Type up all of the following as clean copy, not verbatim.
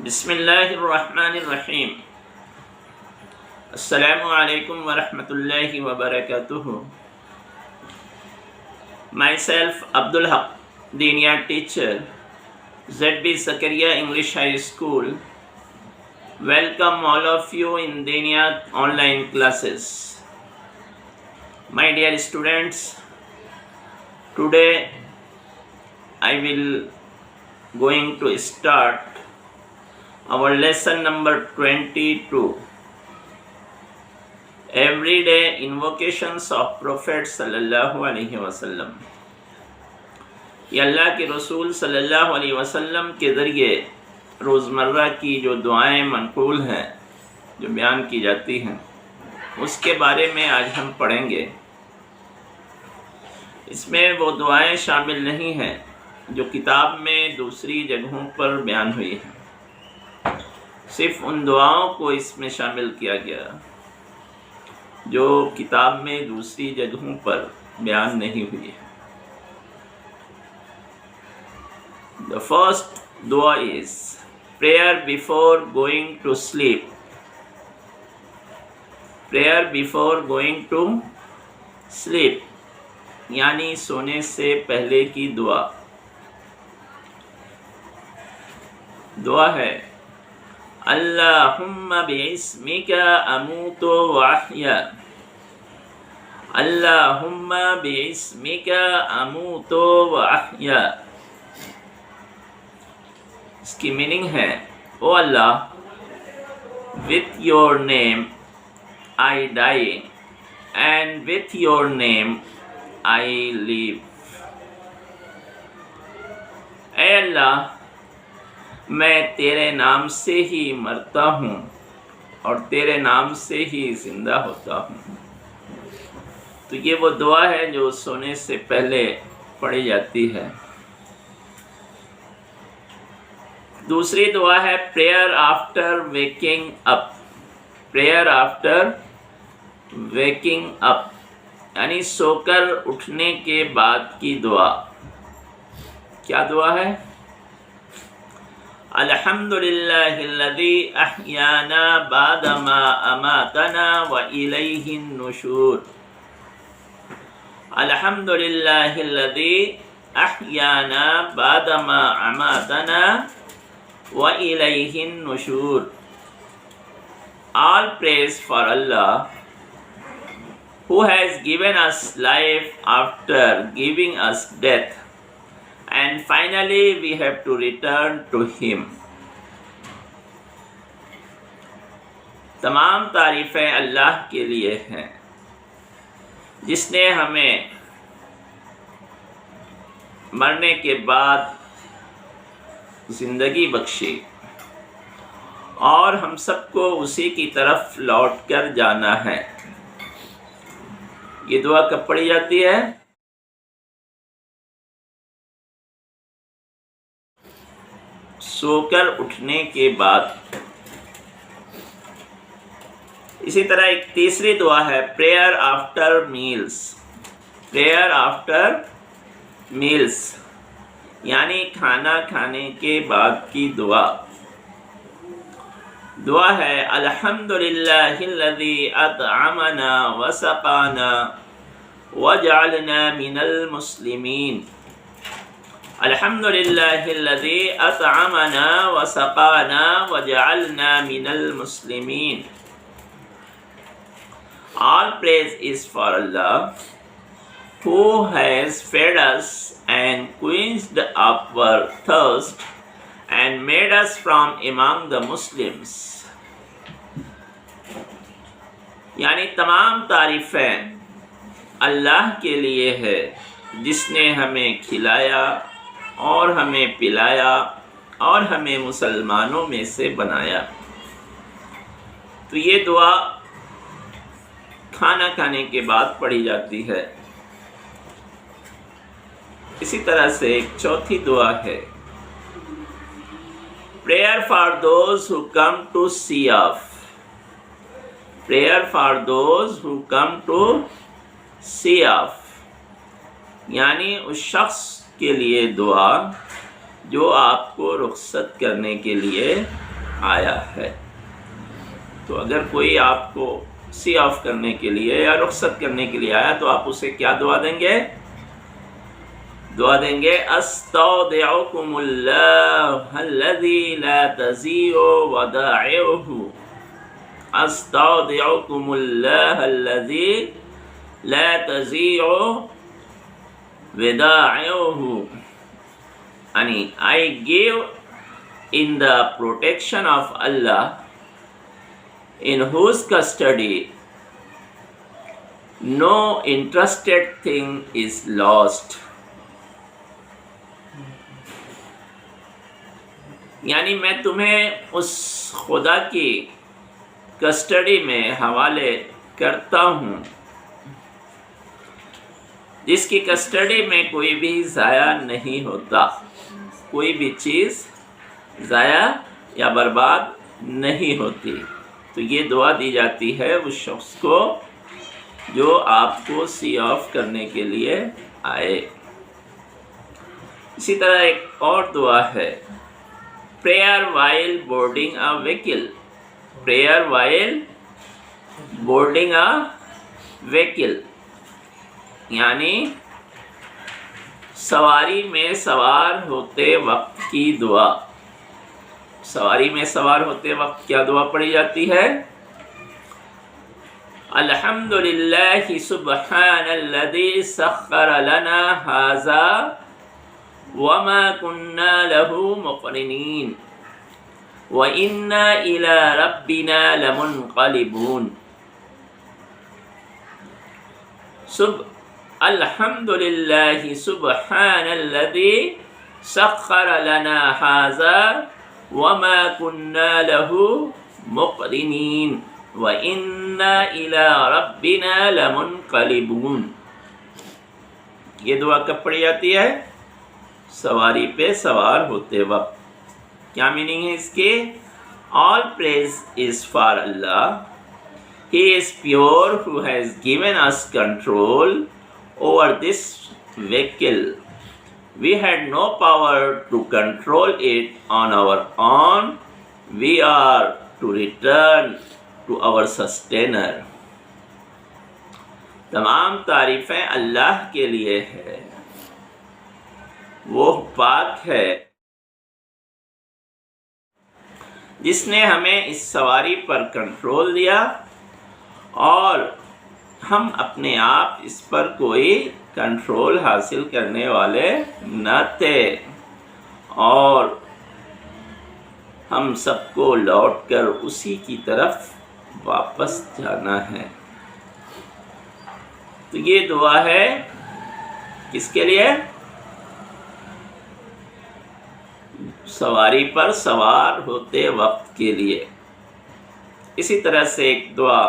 بسم اللہ الرحمن الرحیم۔ السلام علیکم ورحمۃ اللہ وبرکاتہ۔ Myself Abdul Haq, Deeniyat teacher, ZB Zakaria English High School. Welcome all of you in Deeniyat online classes. My dear students, today I will going to start our lesson number 22. Everyday invocations of Prophet sallallahu alaihi wasallam. یہ اللہ کے رسول صلی اللہ علیہ وسلم کے ذریعے روزمرہ کی جو دعائیں منقول ہیں، جو بیان کی جاتی ہیں، اس کے بارے میں آج ہم پڑھیں گے۔ اس میں وہ دعائیں شامل نہیں ہیں جو کتاب میں دوسری جگہوں پر بیان ہوئی ہیں، صرف ان دعاؤں کو اس میں شامل کیا گیا جو کتاب میں دوسری جگہوں پر بیان نہیں ہوئی ہے۔ The first dua is prayer before going to sleep. Prayer before going to sleep یعنی سونے سے پہلے کی دعا۔ دعا ہے اللہم بعصمک اموت واحیا، اللہم بعصمک اموت واحیا۔ اس کی میننگ ہے او اللہ، with your name I die and with your name I live۔ اے اللہ، میں تیرے نام سے ہی مرتا ہوں اور تیرے نام سے ہی زندہ ہوتا ہوں۔ تو یہ وہ دعا ہے جو سونے سے پہلے پڑھی جاتی ہے۔ دوسری دعا ہے پریئر آفٹر ویکنگ اپ۔ پریئر آفٹر ویکنگ اپ یعنی سو کر اٹھنے کے بعد کی دعا۔ کیا دعا ہے؟ الحمدللہ الذی احیانا بعد ما اماتنا والیہ النشور۔ الحمدللہ الذی احیانا بعد ما اماتنا وَإِلَيْهِ النُّشُورُ۔ All praise for Allah who has given us life after giving us death, and finally we have to return to Him۔ تمام تعریفیں اللہ کے لیے ہیں جس نے ہمیں مرنے کے بعد زندگی بخشی اور ہم سب کو اسی کی طرف لوٹ کر جانا ہے۔ یہ دعا کب پڑھی جاتی ہے؟ سو کر اٹھنے کے بعد۔ اسی طرح ایک تیسری دعا ہے prayer after meals. Prayer after meals یعنی کھانا کھانے کے بعد کی دعا۔ دعا ہے الحمدللہ الذی اطعمنا وسقانا وجعلنا من المسلمین۔ الحمدللہ الذی اطعمنا وسقانا وجعلنا من المسلمین۔ All praise is for Allah who has fed us and quenched our thirst and made us from among the Muslims۔ یعنی تمام تعریفیں اللہ کے لیے ہے جس نے ہمیں کھلایا اور ہمیں پلایا اور ہمیں مسلمانوں میں سے بنایا۔ تو یہ دعا کھانا کھانے کے بعد پڑھی جاتی ہے۔ اسی طرح سے ایک چوتھی دعا ہے prayer for those who come to see off. Prayer for those who come to see off یعنی اس شخص کے لیے دعا جو آپ کو رخصت کرنے کے لیے آیا ہے۔ تو اگر کوئی آپ کو سی آف کرنے کے لیے یا رخصت کرنے کے لیے آیا تو آپ اسے کیا دعا دیں گے؟ دعا دیں گے استودعکم اللہ الذی لا تضیع ودائعہ، استودعکم اللہ الذی لا تضیع ودائعہ، یعنی I give in the protection of Allah in whose custody no interested thing is lost۔ یعنی میں تمہیں اس خدا کی کسٹڈی میں حوالے کرتا ہوں جس کی کسٹڈی میں کوئی بھی ضائع نہیں ہوتا، کوئی بھی چیز ضائع یا برباد نہیں ہوتی۔ تو یہ دعا دی جاتی ہے اس شخص کو جو آپ کو سی آف کرنے کے لیے آئے۔ اسی طرح ایک اور دعا ہے prayer while boarding a vehicle، prayer while boarding a vehicle، یعنی سواری میں سوار ہوتے وقت کی دعا۔ سواری میں سوار ہوتے وقت کیا دعا پڑھی جاتی ہے؟ الحمدللہ سبحان الذی سخر لنا ھذا وما كنا له مقرنین وإنا إلى ربنا لمنقلبون۔ الحمدللہ سبحان الذی سخر لنا ھذا وما كنا له مقرنین وإنا إلى ربنا لمنقلبون۔ یہ دعا کب پڑھی جاتی ہے؟ سواری پہ سوار ہوتے وقت۔ کیا میننگ ہے اس کے؟ All praise is for Allah. He is pure who has given us control over this vehicle. We had no power to control it on our own. We are to return to our sustainer. تمام تعریفیں اللہ کے لیے ہے، وہ پاک ہے جس نے ہمیں اس سواری پر کنٹرول دیا اور ہم اپنے آپ اس پر کوئی کنٹرول حاصل کرنے والے نہ تھے، اور ہم سب کو لوٹ کر اسی کی طرف واپس جانا ہے۔ تو یہ دعا ہے کس کے لیے؟ سواری پر سوار ہوتے وقت کے لیے۔ اسی طرح سے ایک دعا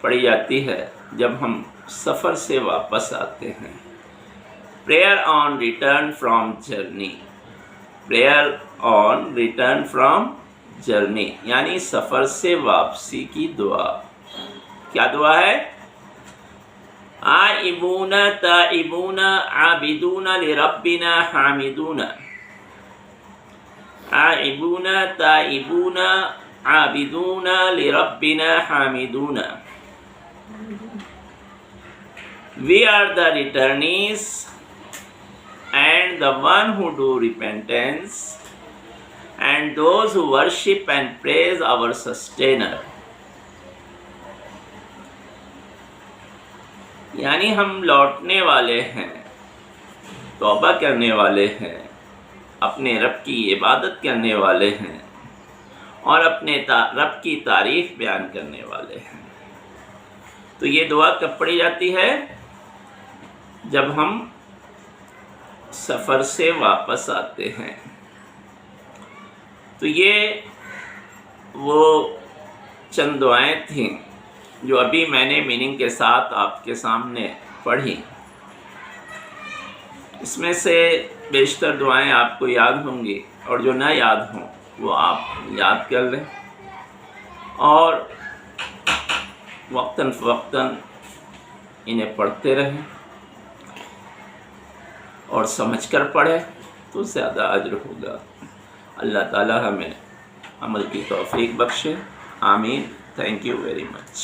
پڑھی جاتی ہے جب ہم سفر سے واپس آتے ہیں، prayer on return from journey, prayer on return from journey, یعنی سفر سے واپسی کی دعا۔ کیا دعا ہے؟ آئبون تائبون عابدون لربنا حامدون، آئبون تائبون عابدون لربنا حامدون۔ We are the returnees and the one who do repentance and those who worship and praise our sustainer۔ یعنی ہم لوٹنے والے ہیں، توبہ کرنے والے ہیں، اپنے رب کی عبادت کرنے والے ہیں اور اپنے رب کی تعریف بیان کرنے والے ہیں۔ تو یہ دعا کب پڑھی جاتی ہے؟ جب ہم سفر سے واپس آتے ہیں۔ تو یہ وہ چند دعائیں تھیں جو ابھی میں نے میننگ کے ساتھ آپ کے سامنے پڑھی۔ اس میں سے بیشتر دعائیں آپ کو یاد ہوں گی، اور جو نہ یاد ہوں وہ آپ یاد کر لیں اور وقتاً فوقتاً انہیں پڑھتے رہیں، اور سمجھ کر پڑھیں تو زیادہ اجر ہوگا۔ اللہ تعالی ہمیں عمل کی توفیق بخشے. آمین. Thank you very much.